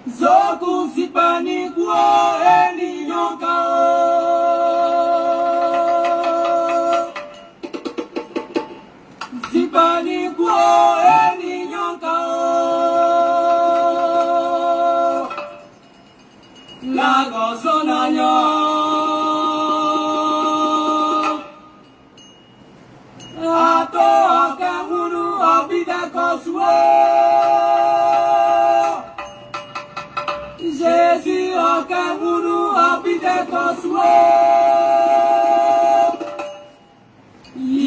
Zoku sipani kwa eni yonkao. Sipani kwa eni yonkao. Lago sonanyo. Ato akahunu obida koswe. Jésus okahunu obida koswe.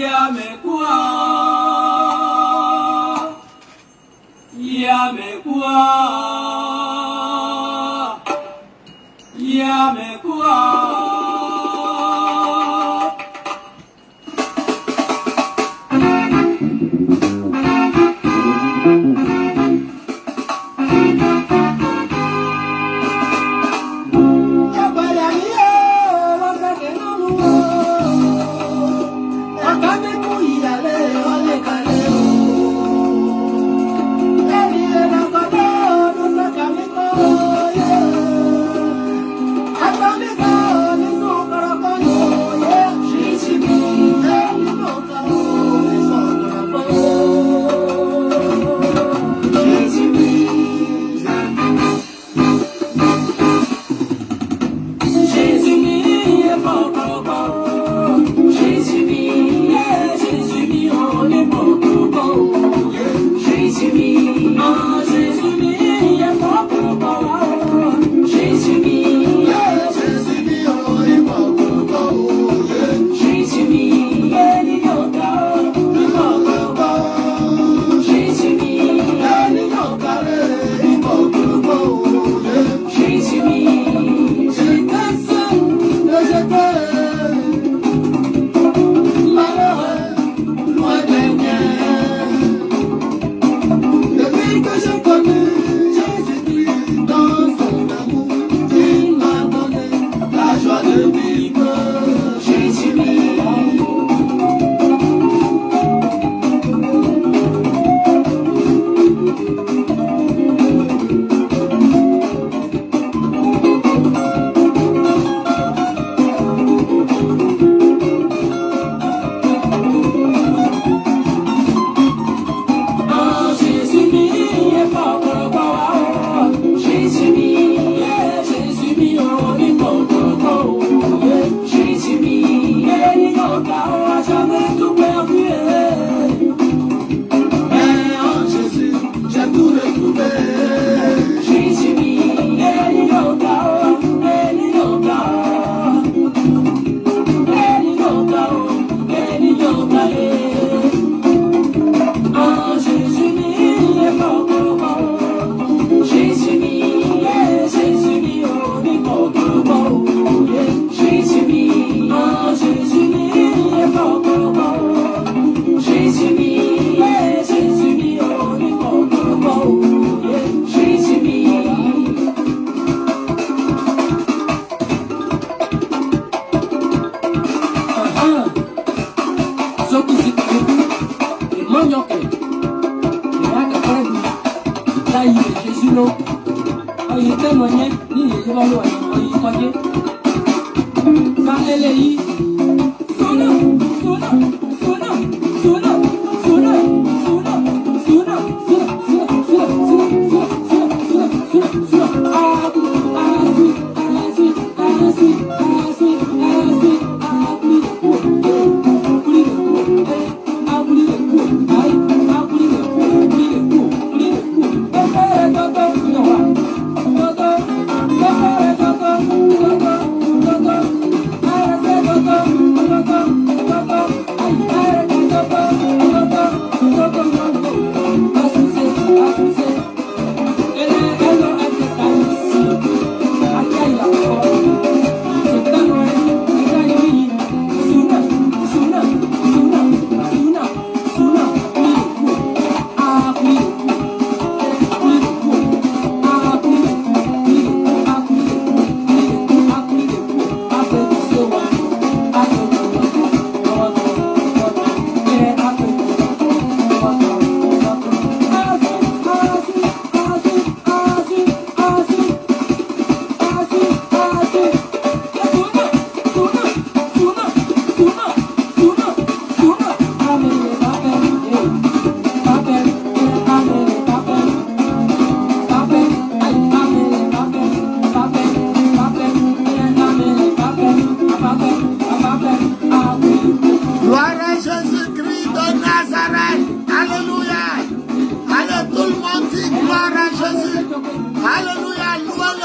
Yamekua. Yamekua. Yamekua.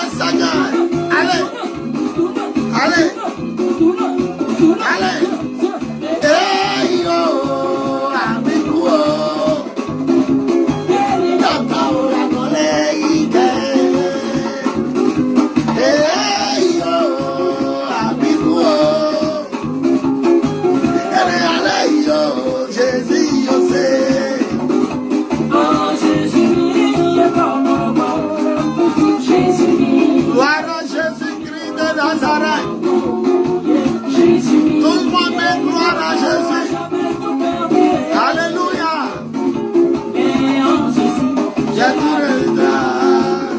le Seigneur. Allez. Allez. Allez. Hey yo, amigo. Tata ora moleike. Hey yo, amigo. Allez yo, Jésus yo sais. Oh Jésus, Gloire à Jésus-Christ de Nazareth. Tout le monde met gloire à Jésus. Alléluia. J'ai tout retard.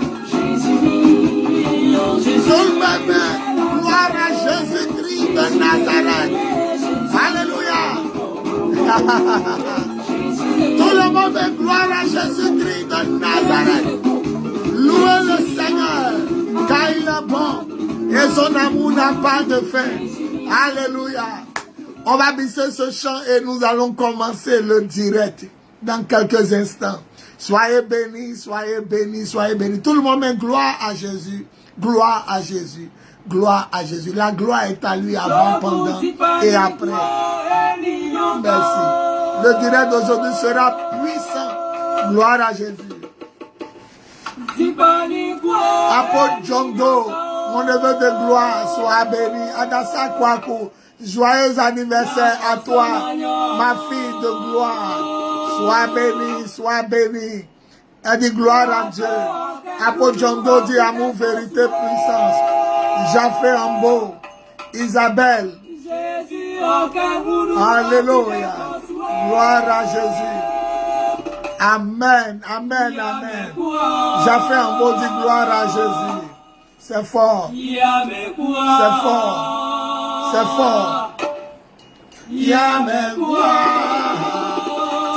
Tout le monde met gloire à Jésus-Christ de Nazareth. Alléluia. Tout le monde met gloire à Jésus-Christ de Nazareth. Louez le Seigneur, car il est bon et son amour n'a pas de fin. Alléluia. On va baisser ce chant et nous allons commencer le direct dans quelques instants. Soyez bénis, soyez bénis, soyez bénis. Tout le monde met gloire à Jésus, gloire à Jésus, gloire à Jésus. La gloire est à lui avant, pendant et après. Merci. Le direct d'aujourd'hui sera puissant. Gloire à Jésus. Apôtre Djongo, mon neveu de gloire, sois béni. Adassa Kwaku, joyeux anniversaire à toi, ma fille de gloire. Sois béni, sois béni. Elle dit gloire à Dieu. Apôtre Djongo dit amour, vérité, puissance. Jafé Ambo, Isabelle. Alléluia. Gloire à Jésus. Amen, amen, amen. J'ai fait un beau dit gloire à Jésus. C'est fort. C'est fort. C'est fort.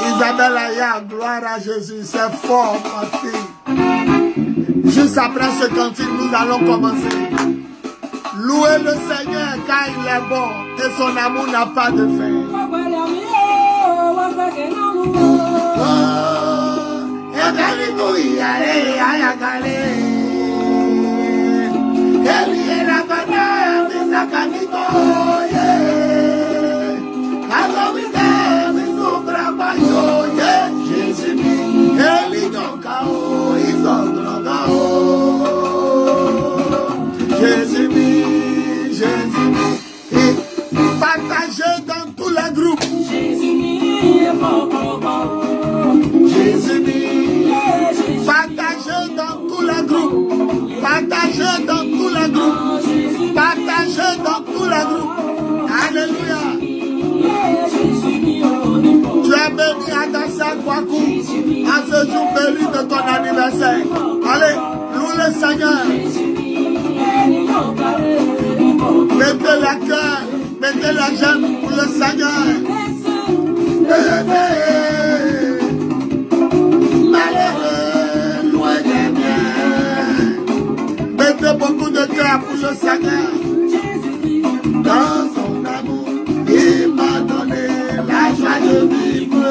Isabelle Aya, gloire à Jésus. C'est fort, ma fille. Juste après ce cantique, nous allons commencer. Louez le Seigneur car il est bon et son amour n'a pas de fin. Partagez dans tous les groupes. Partagez dans tous les groupes. Partagez dans tous les groupes. Partagez dans tous les groupes. Alléluia. Tu es béni à Adassa Kwaku à ce jour béni de ton anniversaire. Allez, loue le Seigneur. Mettez la cœur, mettez la jambe pour le Seigneur. Malheureux, loin des miens. Mettez beaucoup de cœur pour le Seigneur. Dans son amour, il m'a donné la joie de vivre.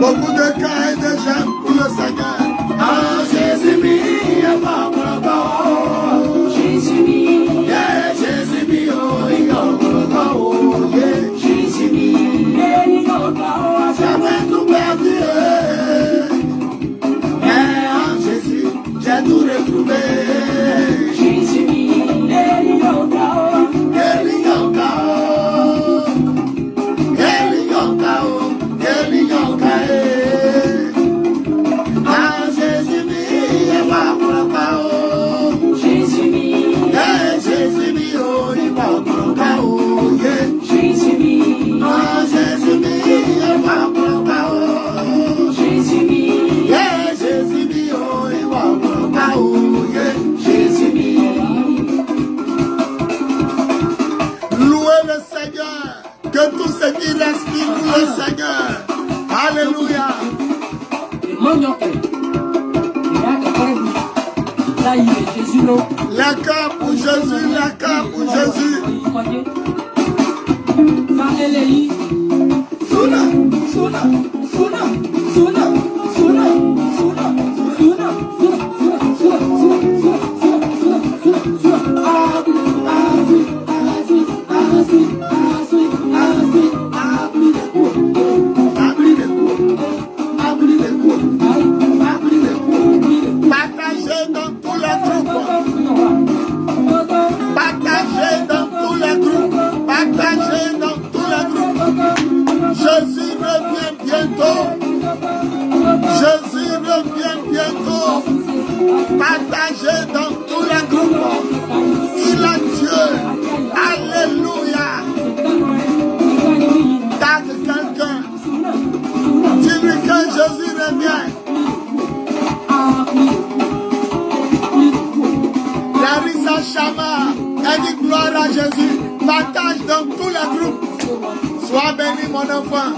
Beaucoup de cœur et de j'aime pour le Seigneur. Oh Jésus, il est pas pour Jésus, yeah, Jésus, oh, il est pour yeah, Jésus, j'avais tout perdu. Mais en Jésus, j'ai tout retrouvé. Jésus, il est que tout ce qui respire pour le Seigneur. Alléluia. Le cœur pour Jésus, le cœur pour Jésus. Suna, suna, suna, suna, suna, suna, suna, partagez dans tous les groupes. Partagez dans tous les groupes. Partagez dans tous les groupes. Jésus revient bientôt. Jésus revient bientôt. Partagez dans tous les groupes. Il a Dieu. Alléluia. Tag quelqu'un. Dis-lui que Jésus revient. Larissa Chama, elle dit gloire à Jésus. Partage dans tous les groupes. Sois béni mon enfant.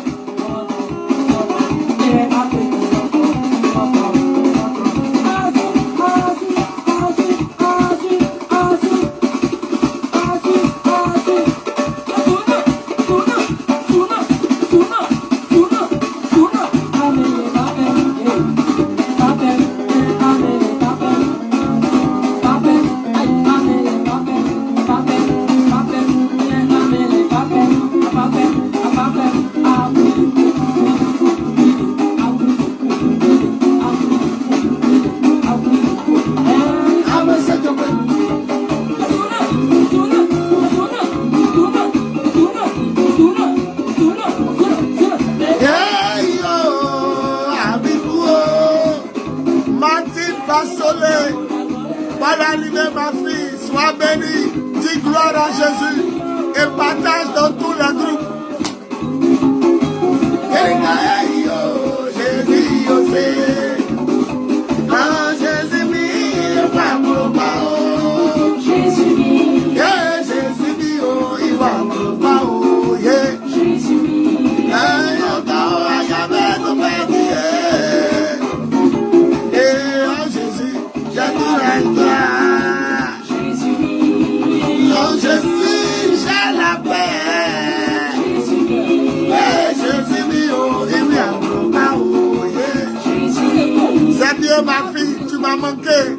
Ma fille, tu m'as manqué.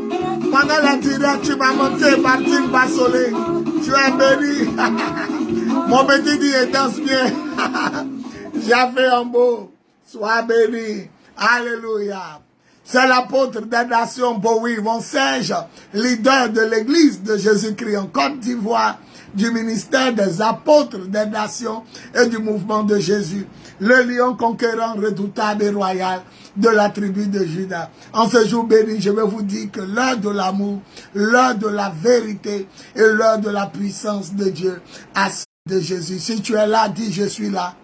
Pendant la direct, tu m'as manqué, Martine Bassolé. Tu es béni. Mon petit dit, danse bien. J'avais un mot. Sois béni. Alléluia. C'est l'apôtre des nations Bowie, mon sage, leader de l'église de Jésus-Christ en Côte d'Ivoire, du ministère des apôtres des nations et du mouvement de Jésus. Le lion conquérant, redoutable et royal de la tribu de Juda. En ce jour béni, je vais vous dire que l'heure de l'amour, l'heure de la vérité et l'heure de la puissance de Dieu a de Jésus. Si tu es là, dis je suis là.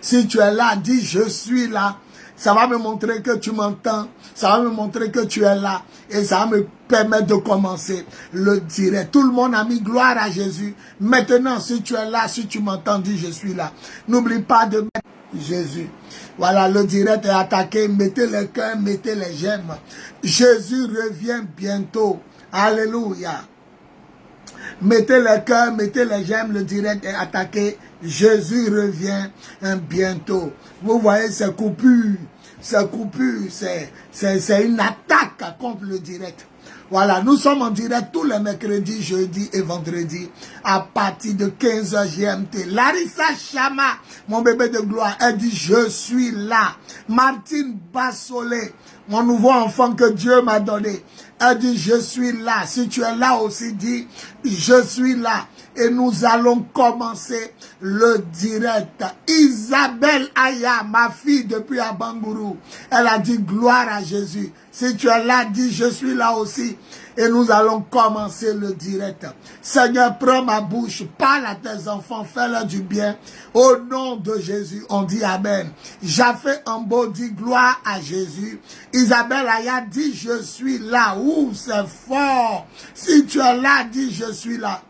Si tu es là, dis je suis là. Ça va me montrer que tu m'entends. Ça va me montrer que tu es là. Et ça va me permettre de commencer le direct. Tout le monde a mis gloire à Jésus. Maintenant, si tu es là, si tu m'entends, dis je suis là. N'oublie pas de mettre Jésus. Voilà, le direct est attaqué. Mettez les cœurs, mettez les j'aime. Jésus revient bientôt. Alléluia. Mettez les cœurs, mettez les j'aime. Le direct est attaqué. Jésus revient bientôt. Vous voyez ces coupures, c'est une attaque contre le direct. Voilà, nous sommes en direct tous les mercredis, jeudis et vendredis à partir de 15h GMT. Larissa Chama, mon bébé de gloire, elle dit je suis là. Martine Bassolé, mon nouveau enfant que Dieu m'a donné, elle dit je suis là. Si tu es là aussi, dis je suis là. Et nous allons commencer le direct. Isabelle Aya, ma fille depuis Abangourou, elle a dit gloire à Jésus. Si tu es là, dis je suis là aussi. Et nous allons commencer le direct. Seigneur, prends ma bouche, parle à tes enfants, fais-leur du bien. Au nom de Jésus, on dit Amen. Jafé Ambo dit gloire à Jésus. Isabelle Aya dit je suis là. Ouh, c'est fort. Si tu es là, dis je suis là.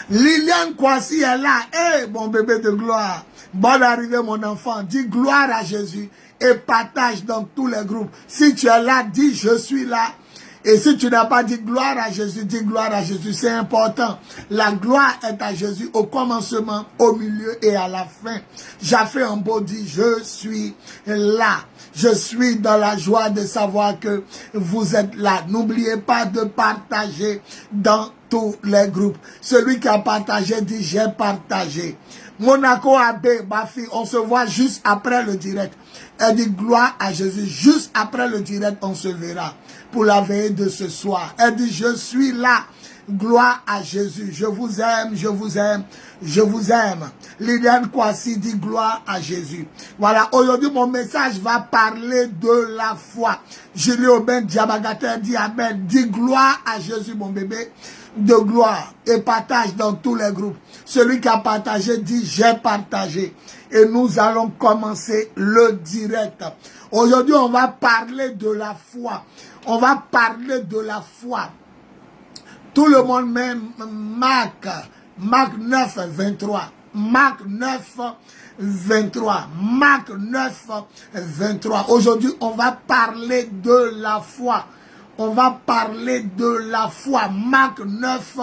Liliane Kwasi est là. Hey, mon bébé de gloire. Bonne arrivée, mon enfant. Dis gloire à Jésus et partage dans tous les groupes. Si tu es là, dis je suis là. Et si tu n'as pas dit gloire à Jésus, dis gloire à Jésus. C'est important. La gloire est à Jésus au commencement, au milieu et à la fin. J'ai un beau dit, je suis là. Je suis dans la joie de savoir que vous êtes là. N'oubliez pas de partager dans tous les groupes. Celui qui a partagé dit, j'ai partagé. Monaco AB, ma fille, on se voit juste après le direct. Elle dit gloire à Jésus. Juste après le direct, on se verra pour la veille de ce soir. Elle dit, je suis là. Gloire à Jésus. Je vous aime, je vous aime, je vous aime. Liliane Kwasi dit gloire à Jésus. Voilà, aujourd'hui mon message va parler de la foi. Julie Aubin Diabagater dit amen. Dit gloire à Jésus mon bébé. De gloire. Et partage dans tous les groupes. Celui qui a partagé dit j'ai partagé. Et nous allons commencer le direct. Aujourd'hui on va parler de la foi. On va parler de la foi. Tout le monde met Marc 9, 23. Marc 9, 23. Marc 9, 23. Aujourd'hui, on va parler de la foi. On va parler de la foi. Marc 9,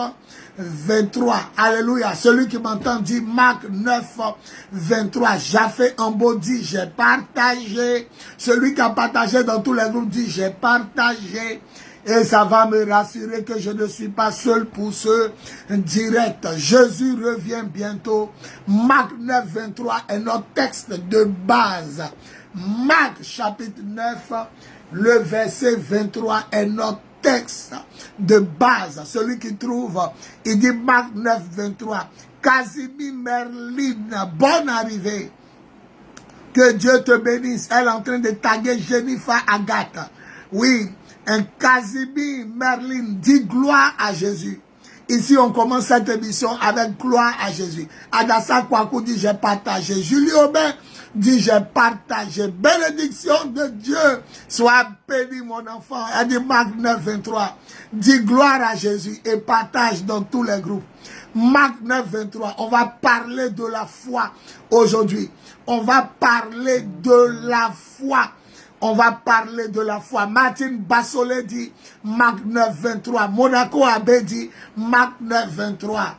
23. Alléluia. Celui qui m'entend dit Marc 9, 23. J'ai fait un beau dit, j'ai partagé. Celui qui a partagé dans tous les groupes dit, j'ai partagé. Et ça va me rassurer que je ne suis pas seul pour ce direct. Jésus revient bientôt. Marc 9, 23 est notre texte de base. Marc chapitre 9, le verset 23 est notre texte de base. Celui qui trouve, il dit Marc 9, 23. Casimir Merlin, bonne arrivée. Que Dieu te bénisse. Elle est en train de taguer Jennifer Agathe. Oui. Un Casimir Merlin dit gloire à Jésus. Ici, on commence cette émission avec gloire à Jésus. Adassa Kwaku dit j'ai partagé. Julie Aubin dit j'ai partagé. Bénédiction de Dieu. Sois béni mon enfant. Elle dit Marc 9, 23. Dit gloire à Jésus et partage dans tous les groupes. Marc 9, 23. On va parler de la foi aujourd'hui. On va parler de la foi. On va parler de la foi. Martine Bassolé dit Marc 9, 23. Monaco Abbé dit Marc 9, 23.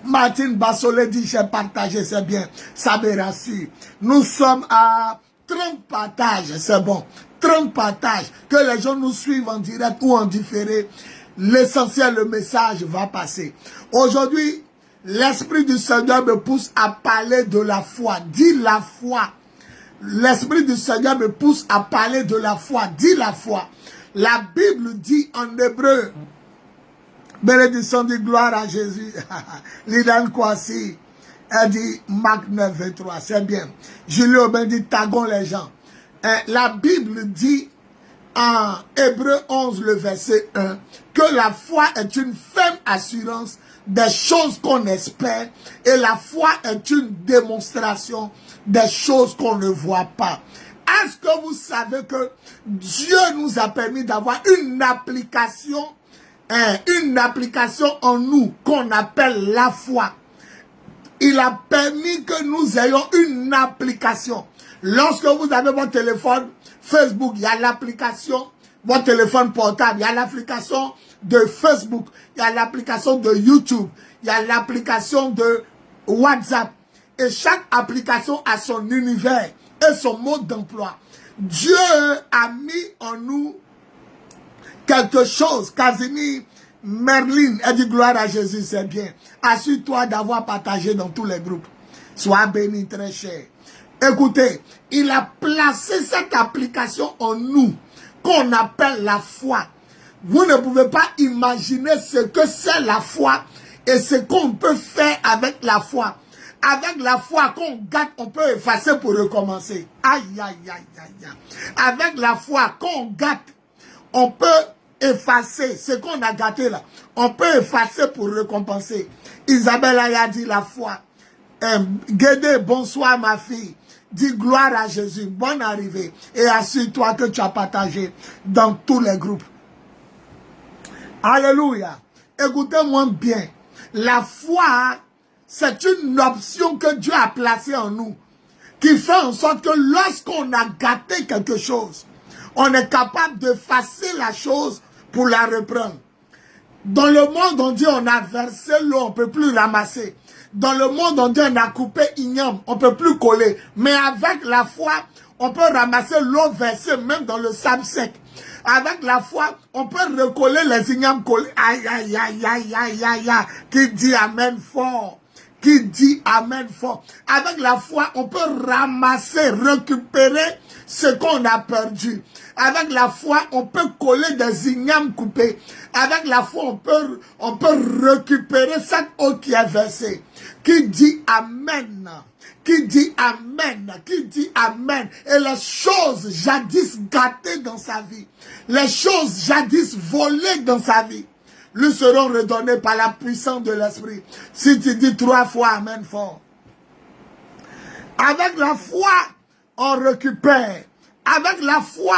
Martine Bassolé dit j'ai partagé, c'est bien. Ça me rassure. Nous sommes à 30 partages, c'est bon. 30 partages. Que les gens nous suivent en direct ou en différé. L'essentiel, le message va passer. Aujourd'hui, l'Esprit du Seigneur me pousse à parler de la foi. Dis la foi. L'Esprit du Seigneur me pousse à parler de la foi. Dis la foi. La Bible dit en hébreu, bénédiction dit gloire à Jésus. Lidan Kwasi, elle dit Marc 9, 23. C'est bien. Julie Aubin dit tagons les gens. La Bible dit en Hébreu 11, le verset 1, que la foi est une ferme assurance des choses qu'on espère et la foi est une démonstration des choses qu'on ne voit pas. Est-ce que vous savez que Dieu nous a permis d'avoir une application en nous qu'on appelle la foi? Il a permis que nous ayons une application. Lorsque vous avez votre téléphone Facebook, il y a l'application, votre téléphone portable, il y a l'application de Facebook, il y a l'application de YouTube, il y a l'application de WhatsApp. Et chaque application a son univers et son mode d'emploi. Dieu a mis en nous quelque chose. Casimir Merlin, elle dit gloire à Jésus, c'est bien. Assure-toi d'avoir partagé dans tous les groupes. Sois béni, très cher. Écoutez, il a placé cette application en nous, qu'on appelle la foi. Vous ne pouvez pas imaginer ce que c'est la foi et ce qu'on peut faire avec la foi. Avec la foi qu'on gâte, on peut effacer pour recommencer. Aïe, aïe, aïe, aïe, aïe. Avec la foi qu'on gâte, on peut effacer ce qu'on a gâté là. On peut effacer pour récompenser. Isabelle a dit la foi. Guédé, bonsoir ma fille. Dis gloire à Jésus. Bonne arrivée. Et assure-toi que tu as partagé dans tous les groupes. Alléluia. Écoutez-moi bien. La foi, c'est une option que Dieu a placée en nous, qui fait en sorte que lorsqu'on a gâté quelque chose, on est capable d'effacer la chose pour la reprendre. Dans le monde on dit on a versé l'eau, on ne peut plus ramasser. Dans le monde on dit on a coupé igname, on ne peut plus coller. Mais avec la foi, on peut ramasser l'eau versée même dans le sable sec. Avec la foi, on peut recoller les ignames collés. Aïe, aïe, aïe, aïe, aïe, aïe, aïe. Qui dit amen fort? Qui dit amen fort? Avec la foi, on peut ramasser, récupérer ce qu'on a perdu. Avec la foi, on peut coller des ignames coupés. Avec la foi, on peut récupérer cette eau qui est versée. Qui dit amen? Qui dit amen? Qui dit amen? Et les choses jadis gâtées dans sa vie, les choses jadis volées dans sa vie, lui seront redonnées par la puissance de l'Esprit. Si tu dis 3 fois amen fort. Avec la foi, on récupère. Avec la foi,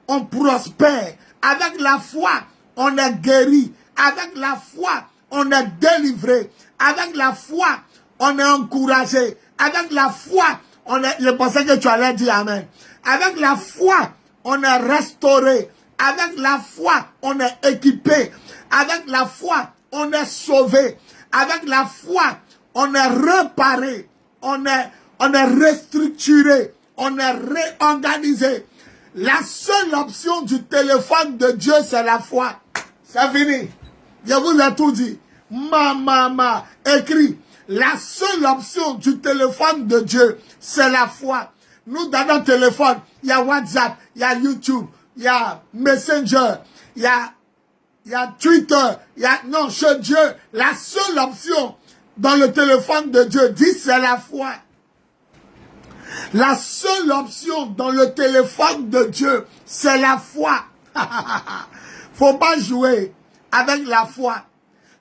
on prospère. Avec la foi, on est guéri. Avec la foi, on est délivré. Avec la foi, on est encouragé. Avec la foi, on est... Je pensais que tu allais dire amen. Avec la foi, on est restauré. Avec la foi, on est équipé. Avec la foi, on est sauvé. Avec la foi, on est réparé. On est restructuré. On est réorganisé. La seule option du téléphone de Dieu, c'est la foi. C'est fini. Je vous ai tout dit. Écrit. La seule option du téléphone de Dieu, c'est la foi. Nous, dans notre téléphone, il y a WhatsApp, il y a YouTube, il y a Messenger, il y a Twitter, non, chez Dieu, la seule option dans le téléphone de Dieu, dit c'est la foi. La seule option dans le téléphone de Dieu, c'est la foi. Faut pas jouer avec la foi.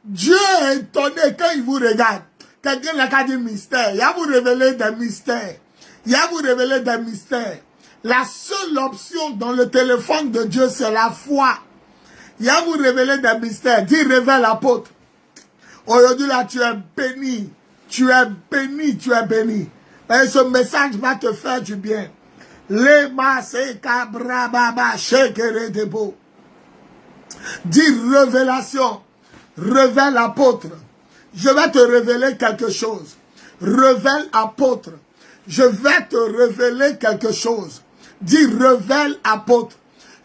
Dieu est étonné quand il vous regarde. Quelqu'un a dit mystère. Il va vous révéler des mystères. Il va vous révéler des mystères. La seule option dans le téléphone de Dieu, c'est la foi. Il va vous révéler des mystères. Dis, révèle l'apôtre. Aujourd'hui, là, tu es béni. Tu es béni, tu es béni. Et ce message va te faire du bien. Dis révélation. Révèle l'apôtre. Je vais te révéler quelque chose. Révèle apôtre. Je vais te révéler quelque chose. Dis révèle apôtre.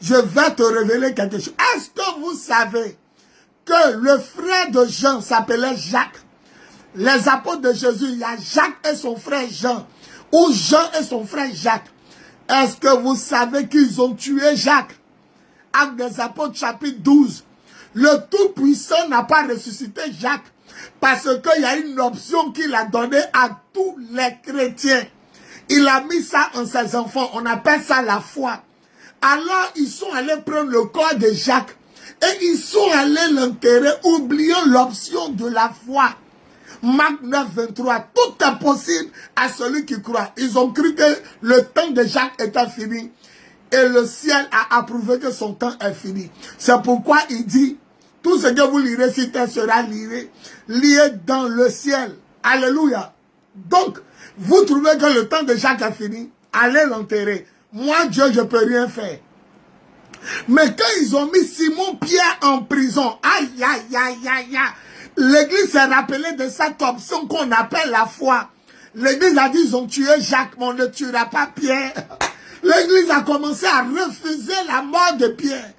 Je vais te révéler quelque chose. Est-ce que vous savez que le frère de Jean s'appelait Jacques? Les apôtres de Jésus, il y a Jacques et son frère Jean. Ou Jean et son frère Jacques. Est-ce que vous savez qu'ils ont tué Jacques? Actes des apôtres chapitre 12. Le Tout-Puissant n'a pas ressuscité Jacques. Parce qu'il y a une option qu'il a donnée à tous les chrétiens. Il a mis ça en ses enfants. On appelle ça la foi. Alors, ils sont allés prendre le corps de Jacques. Et ils sont allés l'enterrer, oubliant l'option de la foi. Marc 9, 23. Tout est possible à celui qui croit. Ils ont cru que le temps de Jacques était fini. Et le ciel a approuvé que son temps est fini. C'est pourquoi il dit, tout ce que vous lirez sur terre sera lié dans le ciel. Alléluia. Donc, vous trouvez que le temps de Jacques est fini? Allez l'enterrer. Moi, Dieu, je ne peux rien faire. Mais quand ils ont mis Simon-Pierre en prison, aïe, aïe, aïe, aïe, aïe, l'église s'est rappelée de cette option qu'on appelle la foi. L'église a dit, ils ont tué Jacques, mais on ne tuera pas Pierre. L'église a commencé à refuser la mort de Pierre.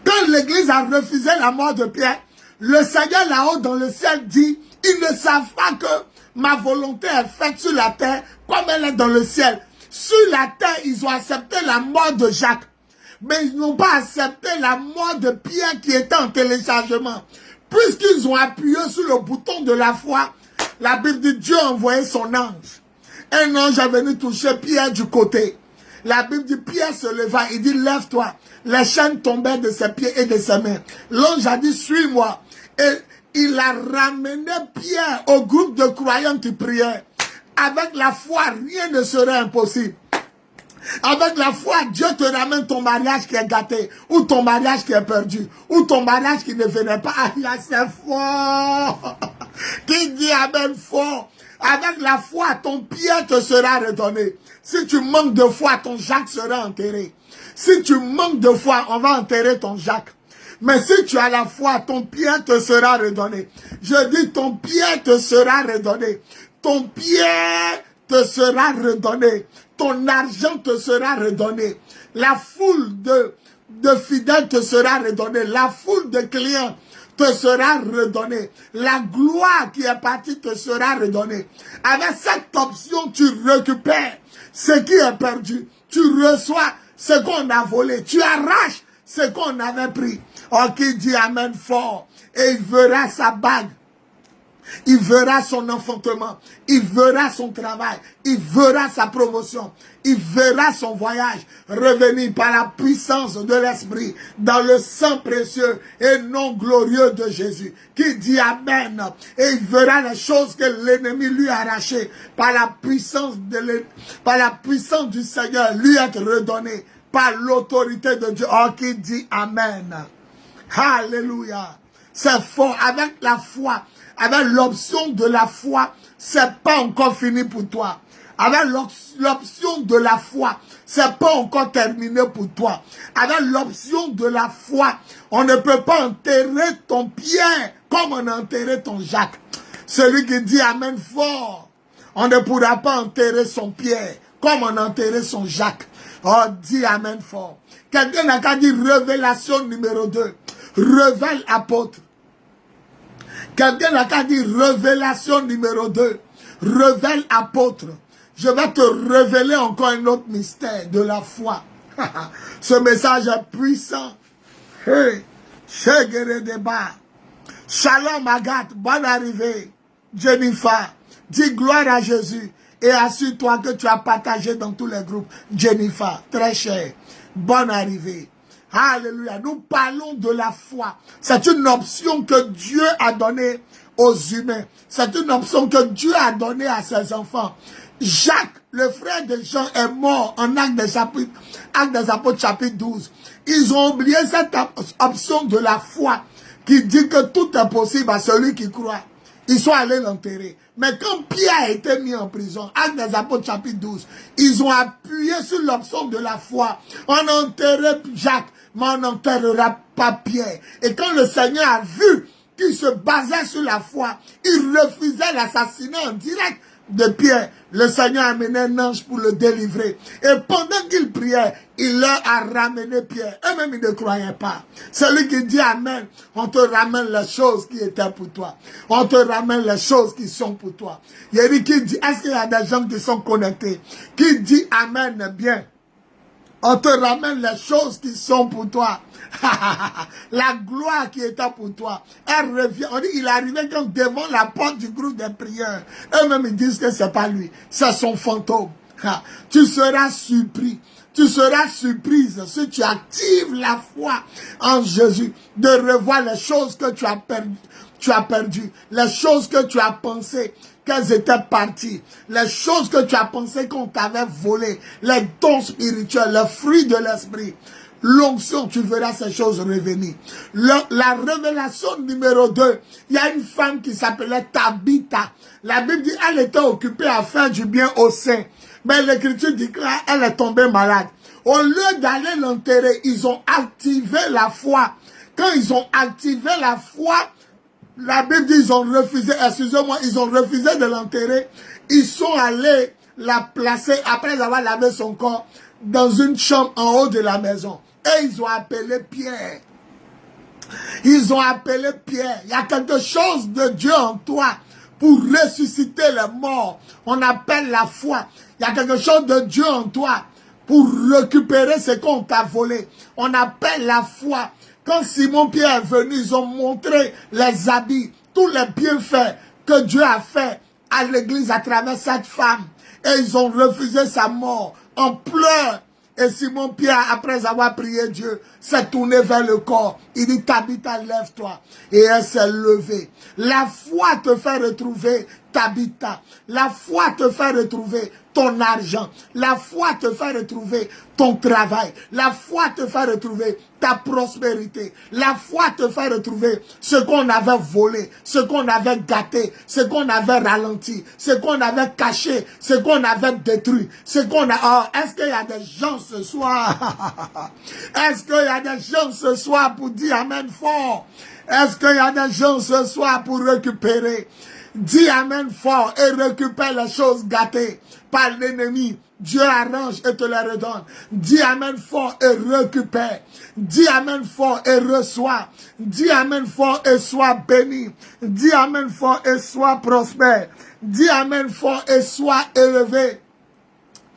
Quand l'église a refusé la mort de Pierre, le Seigneur là-haut dans le ciel dit, ils ne savent pas que ma volonté est faite sur la terre comme elle est dans le ciel. Sur la terre, ils ont accepté la mort de Jacques. Mais ils n'ont pas accepté la mort de Pierre qui était en téléchargement. Puisqu'ils ont appuyé sur le bouton de la foi, la Bible dit Dieu a envoyé son ange. Un ange est venu toucher Pierre du côté. La Bible dit Pierre se leva, il dit lève-toi. Les chaînes tombaient de ses pieds et de ses mains. L'ange a dit suis-moi. Et il a ramené Pierre au groupe de croyants qui priaient. Avec la foi, rien ne serait impossible. Avec la foi, Dieu te ramène ton mariage qui est gâté, ou ton mariage qui est perdu, ou ton mariage qui ne venait pas. Ah, là, c'est fort. Qui dit amen fort? Avec la foi, ton Pierre te sera redonné. Si tu manques de foi, ton Jacques sera enterré. Si tu manques de foi, on va enterrer ton Jacques. Mais si tu as la foi, ton Pierre te sera redonné. Je dis, ton Pierre te sera redonné. Ton Pierre te sera redonné. Ton argent te sera redonné. La foule de fidèles te sera redonnée. La foule de clients te sera redonnée. La gloire qui est partie te sera redonnée. Avec cette option, tu récupères ce qui est perdu. Tu reçois ce qu'on a volé. Tu arraches ce qu'on avait pris. Oh, qui dit amen fort. Et il verra sa bague. Il verra son enfantement. Il verra son travail. Il verra sa promotion. Il verra son voyage revenir par la puissance de l'Esprit dans le sang précieux et non glorieux de Jésus. Qui dit amen. Et il verra les choses que l'ennemi lui a arrachées par la puissance du Seigneur lui être redonnées par l'autorité de Dieu. Oh, qui dit amen. Alléluia. C'est fort. Avec la foi, avec l'option de la foi, c'est pas encore fini pour toi. Avec l'option de la foi, c'est pas encore terminé pour toi. Avec l'option de la foi, on ne peut pas enterrer ton Pierre comme on a enterré ton Jacques. Celui qui dit amen fort, on ne pourra pas enterrer son Pierre comme on a enterré son Jacques. Oh, dis amen fort. Quelqu'un n'a qu'à dire révélation numéro 2. Révèle apôtre. Quelqu'un n'a qu'à dire révélation numéro 2. Révèle apôtre. Je vais te révéler encore un autre mystère de la foi. Ce message est puissant. Hey, Shalom Agathe, bonne arrivée. Jennifer, dis gloire à Jésus et assure-toi que tu as partagé dans tous les groupes. Jennifer, très cher, bonne arrivée. Alléluia. Nous parlons de la foi. C'est une option que Dieu a donnée aux humains. C'est une option que Dieu a donnée à ses enfants. Jacques, le frère de Jean, est mort en Actes des Apôtres chapitre 12. Ils ont oublié cette option de la foi qui dit que tout est possible à celui qui croit. Ils sont allés l'enterrer. Mais quand Pierre a été mis en prison, Actes des Apôtres chapitre 12, ils ont appuyé sur l'option de la foi. On a enterré Jacques, mais on n'enterrera pas Pierre. Et quand le Seigneur a vu qu'il se basait sur la foi, il refusait l'assassinat en direct de Pierre. Le Seigneur a amené un ange pour le délivrer. Et pendant qu'il priait, il leur a ramené Pierre. Eux-mêmes, ils ne croyaient pas. Celui qui dit amen, on te ramène les choses qui étaient pour toi. On te ramène les choses qui sont pour toi. Il y a qui dit, est-ce qu'il y a des gens qui sont connectés? Qui dit amen bien? On te ramène les choses qui sont pour toi. La gloire qui était pour toi, elle revient. On dit, il arrivait quand devant la porte du groupe des prières. Eux-mêmes, ils disent que c'est pas lui, c'est son fantôme. Tu seras surpris. Tu seras surprise si tu actives la foi en Jésus de revoir les choses que tu as perdu, les choses que tu as pensées qu'elles étaient parties, les choses que tu as pensé qu'on t'avait volées, les dons spirituels, les fruits de l'esprit. L'onction, tu verras ces choses revenir. La révélation numéro 2, il y a une femme qui s'appelait Tabitha. La Bible dit elle était occupée à faire du bien aux saints. Mais l'écriture dit qu'elle est tombée malade. Au lieu d'aller l'enterrer, ils ont activé la foi. Quand ils ont activé la foi, la Bible dit ils ont refusé, excusez-moi, ils ont refusé de l'enterrer. Ils sont allés la placer, après avoir lavé son corps, dans une chambre en haut de la maison. Et ils ont appelé Pierre. Ils ont appelé Pierre. Il y a quelque chose de Dieu en toi pour ressusciter les morts. On appelle la foi. Il y a quelque chose de Dieu en toi pour récupérer ce qu'on t'a volé. On appelle la foi. Quand Simon Pierre est venu, ils ont montré les habits, tous les bienfaits que Dieu a fait à l'église à travers cette femme. Et ils ont refusé sa mort en pleurs. Et Simon Pierre, après avoir prié Dieu, s'est tourné vers le corps. Il dit, Tabitha, lève-toi. Et elle s'est levée. La foi te fait retrouver Tabitha. La foi te fait retrouver ton argent. La foi te fait retrouver ton travail. La foi te fait retrouver ta prospérité. La foi te fait retrouver ce qu'on avait volé, ce qu'on avait gâté, ce qu'on avait ralenti, ce qu'on avait caché, ce qu'on avait détruit, ce qu'on a... Oh, est-ce qu'il y a des gens ce soir? Est-ce qu'il y a des gens ce soir pour dire Amen fort? Est-ce qu'il y a des gens ce soir pour récupérer? Dis Amen fort et récupère les choses gâtées par l'ennemi. Dieu arrange et te les redonne. Dis Amen fort et récupère. Dis Amen fort et reçois. Dis Amen fort et sois béni. Dis Amen fort et sois prospère. Dis Amen fort et sois élevé.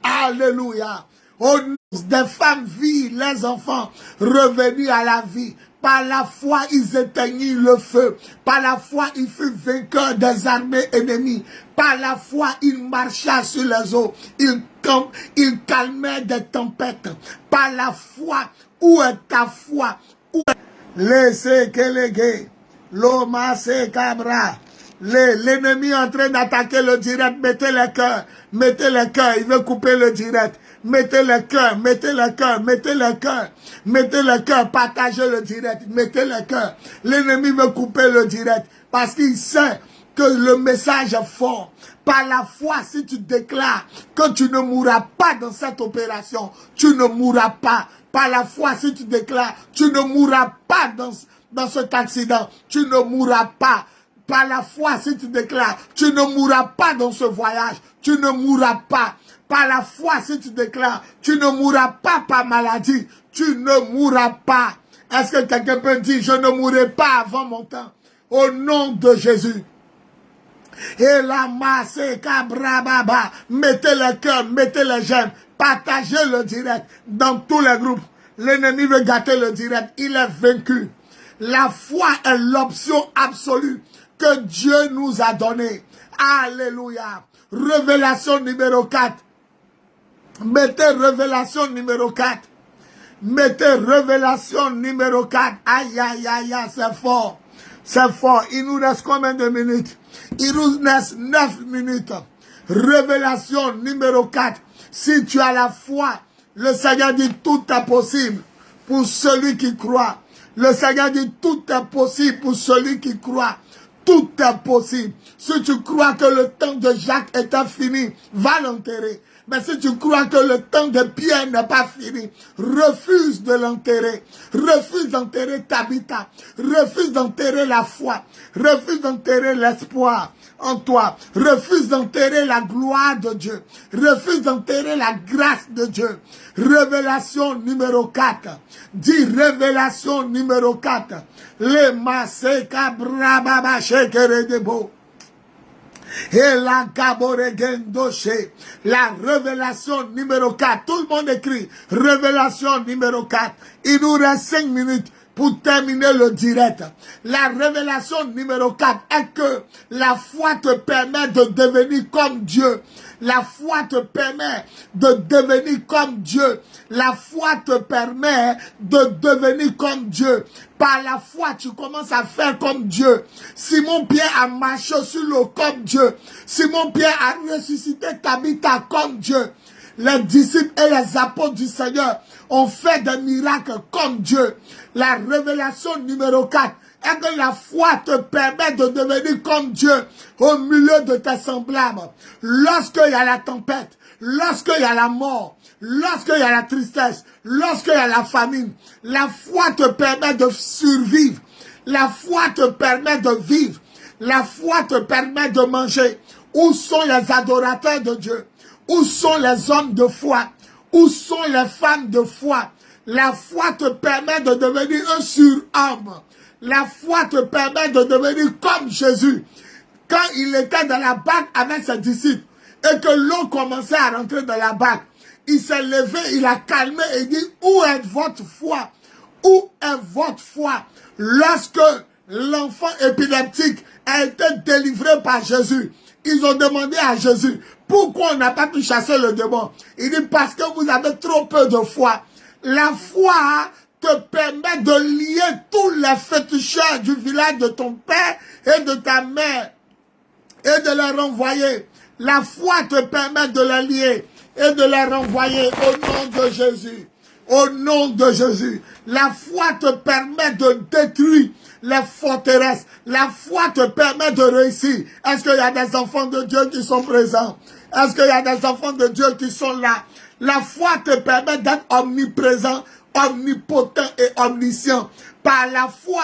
Alléluia. Au nom des femmes vives, les enfants revenus à la vie. Par la foi, ils éteignirent le feu. Par la foi, ils furent vainqueurs des armées ennemies. Par la foi, ils marchaient sur les eaux. Ils calmaient des tempêtes. Par la foi, où est ta foi? Où est... Laissez que les gays, l'oma se cabra. L'ennemi est en train d'attaquer le direct. Mettez les cœurs. Mettez les cœurs. Il veut couper le direct. Mettez les cœurs. Mettez les cœurs. Mettez les cœurs. Mettez les cœurs. Partagez le direct. Mettez les cœurs. L'ennemi veut couper le direct. Parce qu'il sait que le message est fort. Par la foi, si tu déclares que tu ne mourras pas dans cette opération, tu ne mourras pas. Par la foi, si tu déclares, tu ne mourras pas dans cet accident, tu ne mourras pas. Par la foi, si tu déclares, tu ne mourras pas dans ce voyage, tu ne mourras pas. Par la foi, si tu déclares, tu ne mourras pas par maladie, tu ne mourras pas. Est-ce que quelqu'un peut dire, je ne mourrai pas avant mon temps? Au nom de Jésus. Et la masse, cabrababa, mettez les cœurs, mettez les j'aime, partagez le direct dans tous les groupes. L'ennemi veut gâter le direct, il est vaincu. La foi est l'option absolue que Dieu nous a donnée. Alléluia. Révélation numéro 4. Mettez révélation numéro 4. Mettez révélation numéro 4. Aïe, aïe, aïe, aïe, c'est fort. C'est fort. Il nous reste combien de minutes? Il nous reste 9 minutes. Révélation numéro 4. Si tu as la foi, le Seigneur dit tout est possible pour celui qui croit. Le Seigneur dit tout est possible pour celui qui croit. Tout est possible. Si tu crois que le temps de Jacques était fini, va l'enterrer. Mais si tu crois que le temps de Pierre n'est pas fini, refuse de l'enterrer. Refuse d'enterrer Tabitha. Refuse d'enterrer la foi. Refuse d'enterrer l'espoir en toi. Refuse d'enterrer la gloire de Dieu. Refuse d'enterrer la grâce de Dieu. Révélation numéro 4. Dis révélation numéro 4. Le maseka brababa shekere debo. Et la gaboregendoche. La révélation numéro 4. Tout le monde écrit révélation numéro 4. Il nous reste 5 minutes pour terminer le direct. La révélation numéro 4 est que la foi te permet de devenir comme Dieu. La foi te permet de devenir comme Dieu. La foi te permet de devenir comme Dieu. Par la foi, tu commences à faire comme Dieu. Simon-Pierre a marché sur l'eau comme Dieu. Simon-Pierre a ressuscité Tabitha comme Dieu. Les disciples et les apôtres du Seigneur ont fait des miracles comme Dieu. La révélation numéro 4 est que la foi te permet de devenir comme Dieu au milieu de tes semblables. Lorsqu'il y a la tempête, lorsqu'il y a la mort, lorsqu'il y a la tristesse, lorsqu'il y a la famine, la foi te permet de survivre. La foi te permet de vivre. La foi te permet de manger. Où sont les adorateurs de Dieu? Où sont les hommes de foi? Où sont les femmes de foi? La foi te permet de devenir un surhomme. La foi te permet de devenir comme Jésus. Quand il était dans la barque avec ses disciples et que l'eau commençait à rentrer dans la barque, il s'est levé, il a calmé et dit, où est votre foi? Où est votre foi? Lorsque l'enfant épileptique a été délivré par Jésus, ils ont demandé à Jésus, pourquoi on n'a pas pu chasser le démon? Il dit, parce que vous avez trop peu de foi. La foi te permet de lier tous les féticheurs du village de ton père et de ta mère et de les renvoyer. La foi te permet de les lier et de les renvoyer au nom de Jésus. Au nom de Jésus. La foi te permet de détruire les forteresses. La foi te permet de réussir. Est-ce qu'il y a des enfants de Dieu qui sont présents? Est-ce qu'il y a des enfants de Dieu qui sont là? La foi te permet d'être omniprésent, omnipotent et omniscient. Par la foi,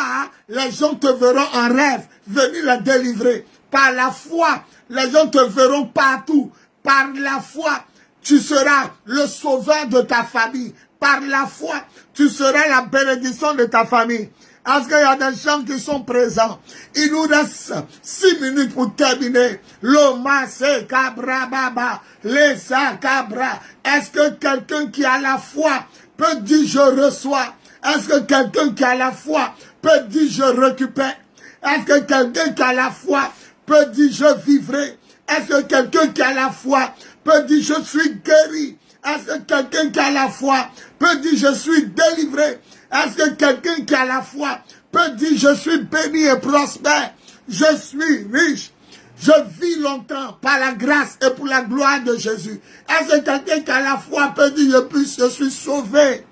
les gens te verront en rêve venir les délivrer. Par la foi, les gens te verront partout. Par la foi, tu seras le sauveur de ta famille. Par la foi, tu seras la bénédiction de ta famille. Est-ce qu'il y a des gens qui sont présents? Il nous reste 6 minutes pour terminer. Loma se cabra baba, lesa cabra. Est-ce que quelqu'un qui a la foi peut dire je reçois? Est-ce que quelqu'un qui a la foi peut dire je récupère? Est-ce que quelqu'un qui a la foi peut dire je vivrai? Est-ce que quelqu'un qui a la foi peut dire je suis guéri? Est-ce que quelqu'un qui a la foi peut dire je suis délivré? Est-ce que quelqu'un qui a la foi peut dire je suis béni et prospère? Je suis riche. Je vis longtemps par la grâce et pour la gloire de Jésus. Est-ce que quelqu'un qui a la foi peut dire je suis sauvé?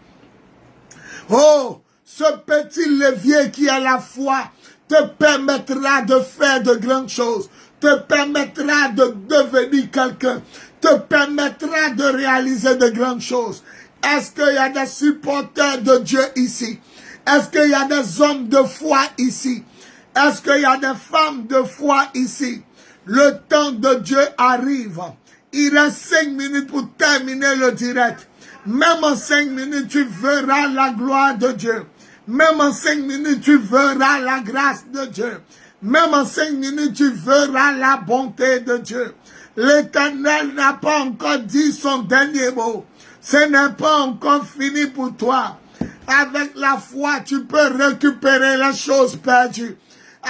Oh, ce petit levier qui a la foi te permettra de faire de grandes choses, te permettra de devenir quelqu'un, te permettra de réaliser de grandes choses. Est-ce qu'il y a des supporters de Dieu ici? Est-ce qu'il y a des hommes de foi ici? Est-ce qu'il y a des femmes de foi ici? Le temps de Dieu arrive. Il reste 5 minutes pour terminer le direct. Même en 5 minutes, tu verras la gloire de Dieu. Même en 5 minutes, tu verras la grâce de Dieu. Même en 5 minutes, tu verras la bonté de Dieu. L'Éternel n'a pas encore dit son dernier mot. Ce n'est pas encore fini pour toi. Avec la foi, tu peux récupérer les choses perdues.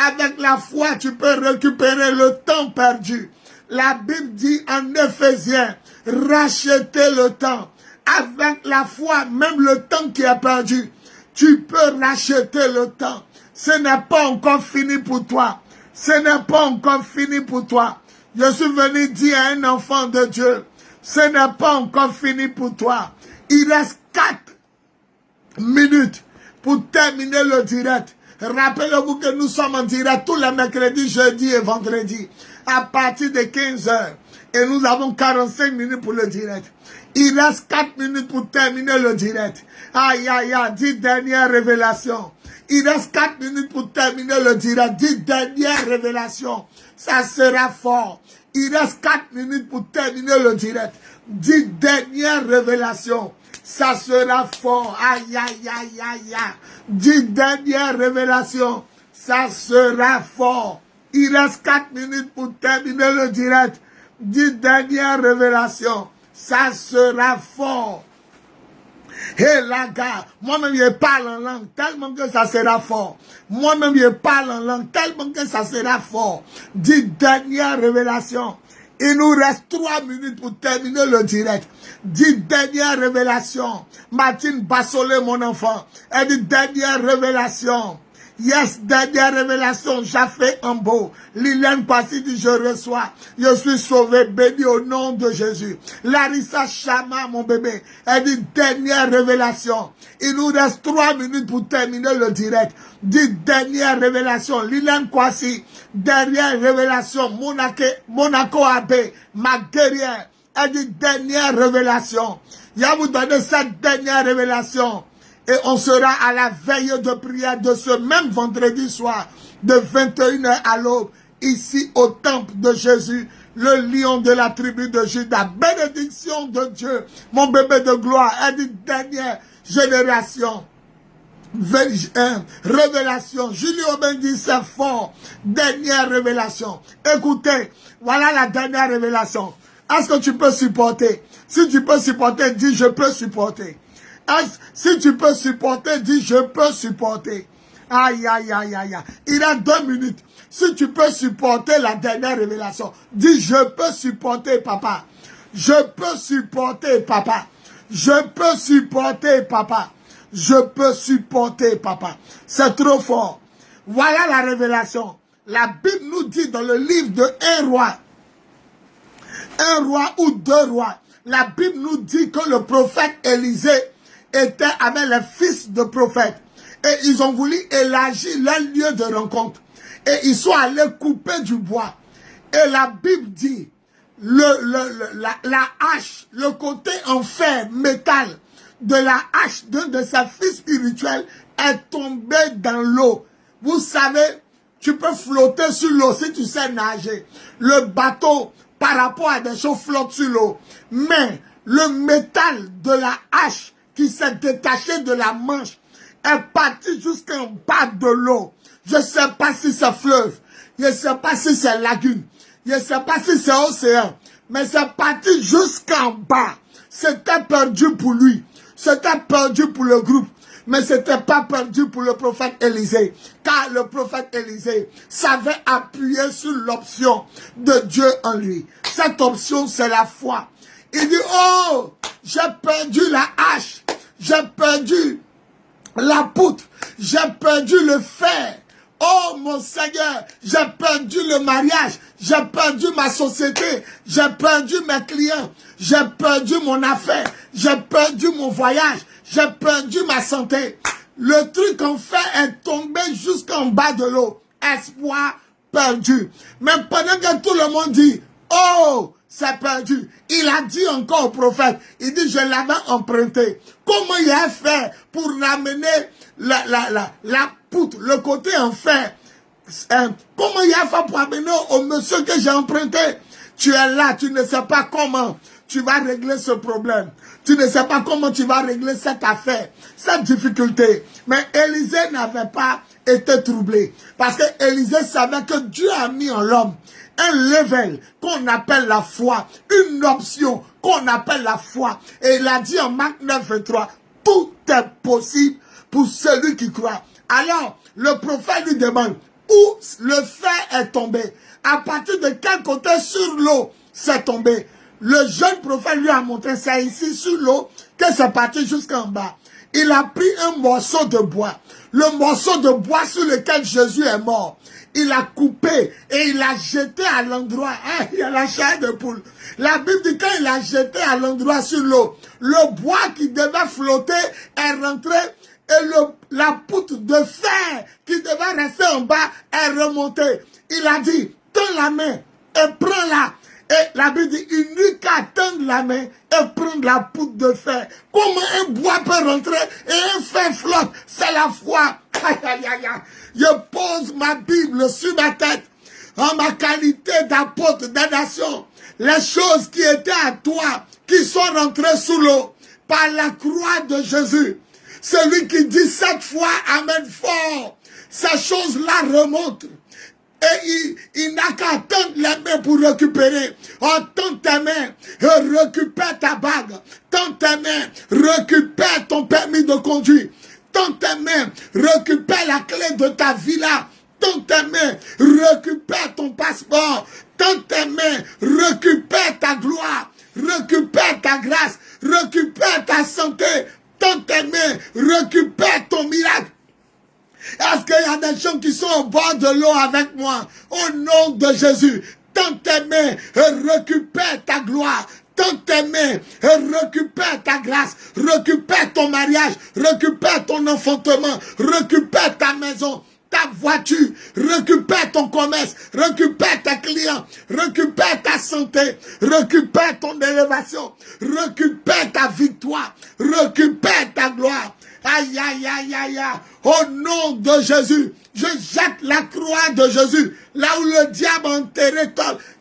Avec la foi, tu peux récupérer le temps perdu. La Bible dit en Éphésiens, rachetez le temps. Avec la foi, même le temps qui est perdu, tu peux racheter le temps. Ce n'est pas encore fini pour toi. Ce n'est pas encore fini pour toi. Je suis venu dire à un enfant de Dieu, ce n'est pas encore fini pour toi. Il reste 4 minutes pour terminer le direct. Rappelez-vous que nous sommes en direct tous les mercredis, jeudis et vendredis à partir de 15 h. Et nous avons 45 minutes pour le direct. Il reste 4 minutes pour terminer le direct. Aïe, aïe, aïe, 10 dernières révélations. Il reste 4 minutes pour terminer le direct. 10 dernières révélations. Ça sera fort. Il reste 4 minutes pour terminer le direct. 10 dernières révélations. Ça sera fort. Aïe, aïe, aïe, aïe, aïe. 10 dernières révélations. Ça sera fort. Il reste 4 minutes pour terminer le direct. 10 dernières révélations. Ça sera fort. Et là, gars, moi-même je parle en langue tellement que ça sera fort. Moi-même je parle en langue tellement que ça sera fort. 10 dernières révélations. Il nous reste 3 minutes pour terminer le direct. 10 dernières révélations. Martine Bassolé, mon enfant. Elle dit dernière révélation. Yes, dernière révélation, Jafé Ambo. Liliane Passy dit je reçois. Je suis sauvé, béni au nom de Jésus. Larissa Chama, mon bébé. Elle dit dernière révélation. Il nous reste 3 minutes pour terminer le direct. Dit dernière révélation. Liliane Kwasi, dernière révélation. Monaco Abbé, ma guerrière. Elle dit dernière révélation. Il va vous donner cette dernière révélation. Et on sera à la veille de prière de ce même vendredi soir, de 21 h à l'aube, ici au temple de Jésus, le lion de la tribu de Juda. Bénédiction de Dieu, mon bébé de gloire. Elle dit dernière génération. Révélation. Julie Aubin dit c'est fort. Dernière révélation. Écoutez, voilà la dernière révélation. Est-ce que tu peux supporter? Si tu peux supporter, dis je peux supporter. Si tu peux supporter, dis je peux supporter. Aïe, aïe, aïe, aïe, aïe. Il a 2 minutes. Si tu peux supporter la dernière révélation, dis je peux supporter papa. Je peux supporter papa. Je peux supporter papa. Je peux supporter papa. C'est trop fort. Voilà la révélation. La Bible nous dit dans le livre de 1 roi, un roi ou deux rois. La Bible nous dit que le prophète Élisée était avec les fils de prophètes. Et ils ont voulu élargir leur lieu de rencontre. Et ils sont allés couper du bois. Et la Bible dit, la hache, le côté en fer, métal, de la hache d'un de ses fils spirituels est tombé dans l'eau. Vous savez, tu peux flotter sur l'eau si tu sais nager. Le bateau, par rapport à des choses, flotte sur l'eau. Mais le métal de la hache qui s'est détaché de la manche est parti jusqu'en bas de l'eau. Je ne sais pas si c'est fleuve, je ne sais pas si c'est lagune, je ne sais pas si c'est océan, mais c'est parti jusqu'en bas. C'était perdu pour lui, c'était perdu pour le groupe, mais ce n'était pas perdu pour le prophète Élisée, car le prophète Élisée savait appuyer sur l'option de Dieu en lui. Cette option, c'est la foi. Il dit, oh, j'ai perdu la hache, j'ai perdu la poutre, j'ai perdu le fer. Oh mon Seigneur, j'ai perdu le mariage, j'ai perdu ma société, j'ai perdu mes clients, j'ai perdu mon affaire, j'ai perdu mon voyage, j'ai perdu ma santé. Le truc en fait est tombé jusqu'en bas de l'eau. Espoir perdu. Mais pendant que tout le monde dit, oh, c'est perdu, il a dit encore au prophète, il dit, je l'avais emprunté. Comment il a fait pour ramener la poutre, le côté en fer? Comment il a fait pour amener au monsieur que j'ai emprunté? Tu es là, tu ne sais pas comment tu vas régler ce problème. Tu ne sais pas comment tu vas régler cette affaire, cette difficulté. Mais Élisée n'avait pas été troublé. Parce que Élisée savait que Dieu a mis en l'homme un level qu'on appelle la foi, une option qu'on appelle la foi. Et il a dit en Marc 9:23, tout est possible pour celui qui croit. Alors, le prophète lui demande, où le fer est tombé? À partir de quel côté sur l'eau c'est tombé? Le jeune prophète lui a montré, c'est ici sur l'eau que c'est parti jusqu'en bas. Il a pris un morceau de bois, le morceau de bois sur lequel Jésus est mort. Il a coupé et il l'a jeté à l'endroit. Hein, il y a la chair de poule. La Bible dit quand il l'a jeté à l'endroit sur l'eau, le bois qui devait flotter est rentré et la poutre de fer qui devait rester en bas est remontée. Il a dit, tends la main et prends-la. Et la Bible dit, il n'eut qu'à tendre la main et prendre la poutre de fer. Comment un bois peut rentrer et un fer flotte? C'est la foi. Aïe, aïe, aïe, aïe. Je pose ma Bible sur ma tête en ma qualité d'apôtre des nations. Les choses qui étaient à toi, qui sont rentrées sous l'eau par la croix de Jésus. Celui qui dit cette fois, amen fort, ces choses-là remontent. Et il n'a qu'à tendre les mains pour récupérer. Oh, tends tes mains, récupère ta bague. Tends tes mains, récupère ton permis de conduire. Tends tes mains, récupère la clé de ta villa. Tends tes mains, récupère ton passeport. Tends tes mains, récupère ta gloire. Récupère ta grâce. Récupère ta santé. Tends tes mains, récupère ton miracle. Est-ce qu'il y a des gens qui sont au bord de l'eau avec moi? Au nom de Jésus, tends tes mains et récupère ta gloire. Tends tes mains et récupère ta grâce. Récupère ton mariage. Récupère ton enfantement. Récupère ta maison, ta voiture. Récupère ton commerce. Récupère tes clients. Récupère ta santé. Récupère ton élévation. Récupère ta victoire. Récupère ta gloire. Aïe, aïe, aïe, aïe, aïe. Au nom de Jésus, je jette la croix de Jésus. Là où le diable a enterré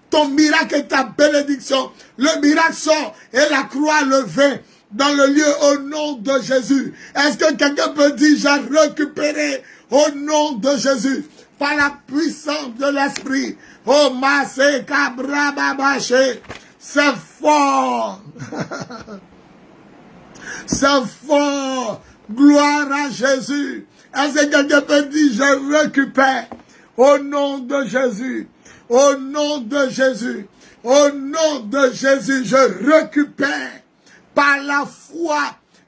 ton miracle et ta bénédiction. Le miracle sort et la croix levée dans le lieu au nom de Jésus. Est-ce que quelqu'un peut dire, j'ai récupéré au nom de Jésus, par la puissance de l'Esprit. Oh, Masé Kabrababaché, c'est fort. C'est fort. Gloire à Jésus. Est-ce que quelqu'un peut dire, je récupère au nom de Jésus. Au nom de Jésus. Au nom de Jésus, je récupère. Par la foi,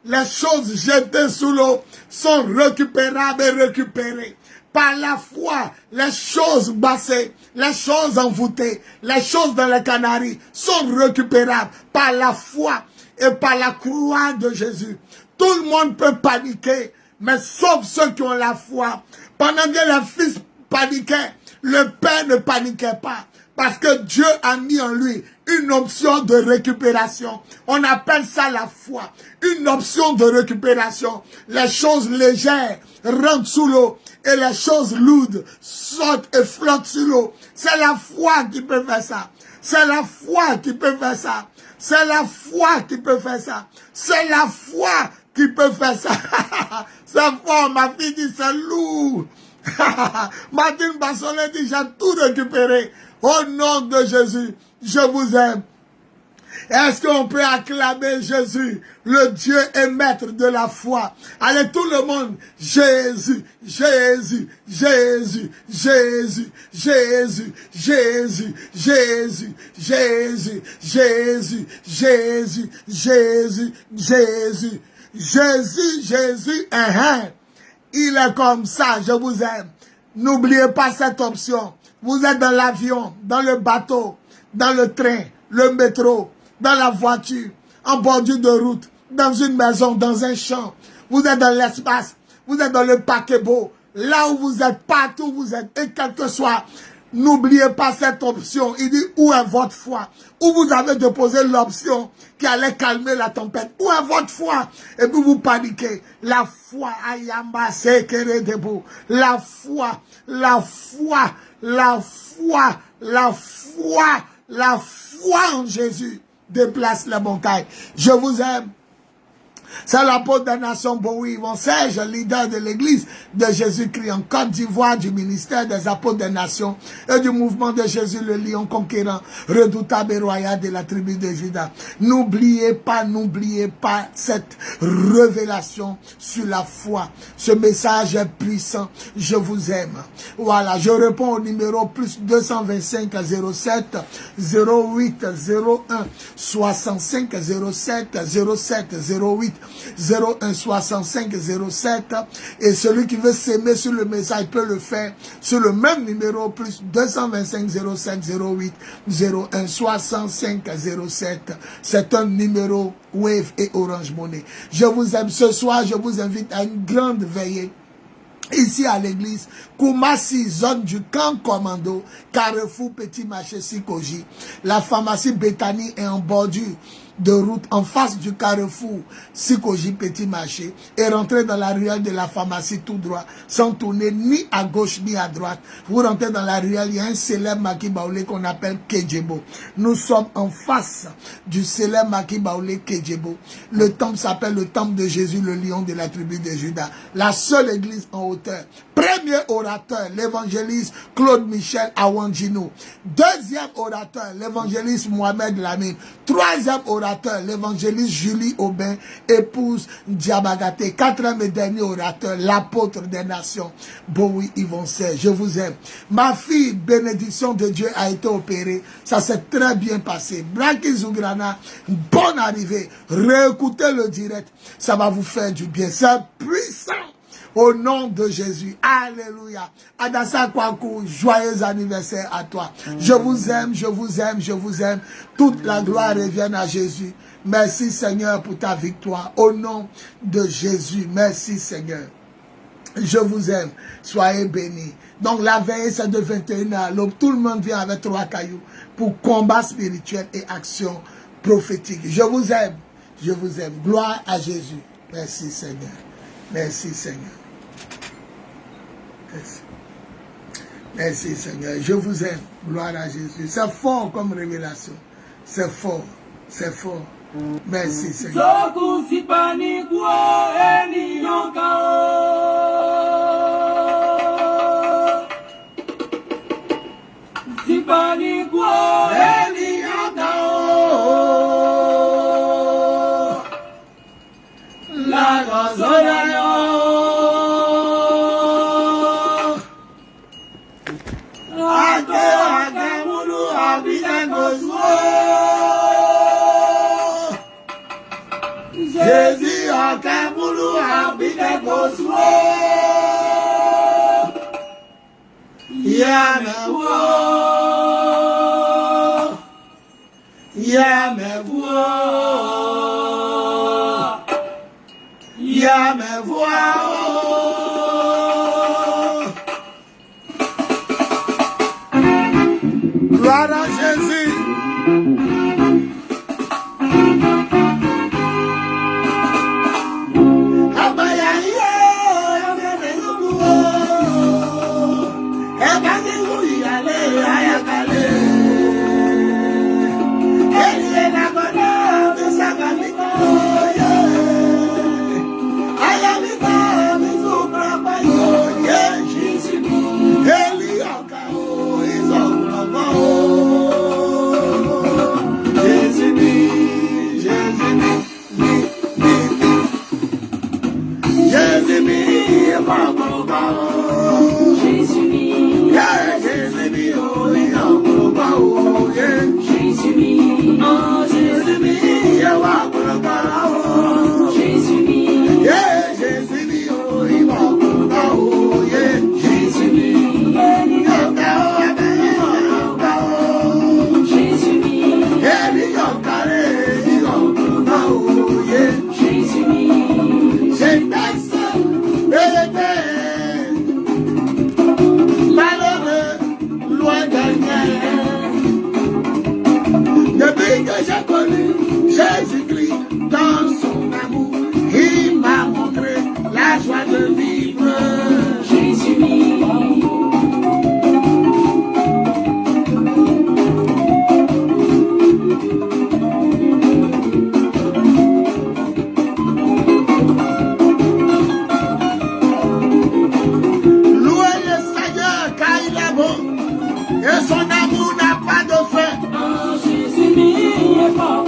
les choses jetées sous l'eau sont récupérables et récupérées. Par la foi, les choses bassées, les choses envoûtées, les choses dans les canaries sont récupérables par la foi et par la croix de Jésus. Tout le monde peut paniquer, mais sauf ceux qui ont la foi. Pendant que les fils paniquaient, le père ne paniquait pas. Parce que Dieu a mis en lui une option de récupération. On appelle ça la foi. Une option de récupération. Les choses légères rentrent sous l'eau et les choses lourdes sautent et flottent sur l'eau. C'est la foi qui peut faire ça. C'est la foi qui peut faire ça. C'est la foi qui peut faire ça. C'est la foi qui peut faire ça. C'est fort, ma fille dit c'est lourd. Martine Bassolet dit j'ai tout récupéré. Au nom de Jésus, je vous aime. Est-ce qu'on peut acclamer Jésus, le Dieu et maître de la foi? Allez, tout le monde, Jésus, Jésus, Jésus, Jésus, Jésus, Jésus, Jésus, Jésus, Jésus, Jésus, Jésus, Jésus, Jésus, Jésus, il est comme ça, je vous aime. N'oubliez pas cette option. Vous êtes dans l'avion, dans le bateau, dans le train, le métro, dans la voiture, en bordure de route, dans une maison, dans un champ. Vous êtes dans l'espace, vous êtes dans le paquebot, là où vous êtes, partout où vous êtes, et quel que soit. N'oubliez pas cette option. Il dit, où est votre foi? Où vous avez déposé l'option qui allait calmer la tempête? Où est votre foi? Et puis vous paniquez. La foi, ayamba sekere debout. La foi, la foi, la foi, la foi, la foi en Jésus déplace les montagnes. Je vous aime. C'est l'apôtre des nations Bowie Yvon Serge, leader de l'église de Jésus-Christ en Côte d'Ivoire, du ministère des apôtres des nations et du mouvement de Jésus le lion conquérant, redoutable et royal de la tribu de Juda. N'oubliez pas cette révélation sur la foi. Ce message est puissant. Je vous aime. Voilà, je réponds au numéro plus 225 07 08 01 65 07 07 08 01 65 07 et celui qui veut s'aimer sur le message peut le faire sur le même numéro plus 225 07 08 01 65 07. C'est un numéro Wave et Orange Money. Je vous aime. Ce soir, je vous invite à une grande veillée ici à l'église, Koumassi, zone du camp commando, Carrefour Petit Marché Sikoji. La pharmacie Bethany est en bordure de route en face du carrefour Sikoji Petit Marché et rentrez dans la ruelle de la pharmacie tout droit sans tourner ni à gauche ni à droite. Vous rentrez dans la ruelle, il y a un célèbre Maki Baoulé qu'on appelle Kedjebo. Nous sommes en face du célèbre Maki Baoulé Kedjebo. Le temple s'appelle le temple de Jésus, le lion de la tribu de Juda. La seule église en hauteur. Premier orateur, l'évangéliste Claude Michel Awanjino. Deuxième orateur, l'évangéliste Mohamed Lamine. Troisième orateur, l'évangéliste Julie Aubin, épouse Diabagate. Quatrième et dernier orateur, l'apôtre des nations, Bowie Yvon Serge. Je vous aime. Ma fille, bénédiction de Dieu, a été opérée. Ça s'est très bien passé. Braki Zougrana, bonne arrivée. Réécoutez le direct. Ça va vous faire du bien. C'est puissant. Au nom de Jésus. Alléluia. Adassa Kwaku, joyeux anniversaire à toi. Je vous aime, je vous aime, je vous aime. Toute la gloire revient à Jésus. Merci Seigneur pour ta victoire. Au nom de Jésus. Merci Seigneur. Je vous aime. Soyez bénis. Donc la veille, c'est de 21h à l'aube. Tout le monde vient avec 3 cailloux pour combat spirituel et action prophétique. Je vous aime. Je vous aime. Gloire à Jésus. Merci Seigneur. Merci Seigneur. Merci. Merci Seigneur. Je vous aime. Gloire à Jésus. C'est fort comme révélation. C'est fort. C'est fort. Merci Seigneur. Jésus a Kaboulou habite Boswo. Gloire à Jésus. Jésus-Christ dans son amour, il m'a montré la joie de vivre. Jésus-Christ. Louez le Seigneur car il est bon et son amour n'a pas de fin. Jésus-Christ est bon.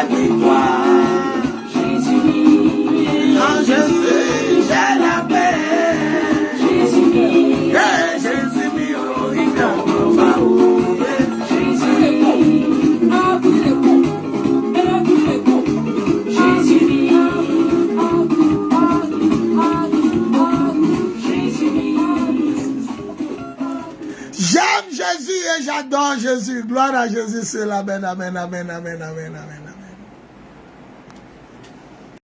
victoire. En Jésus, j'ai la paix. Yeah, Jésus, mio, il vient va où? J'aime Jésus et j'adore Jésus. Gloire à Jésus, c'est l'amen, amen, amen, amen, amen, amen.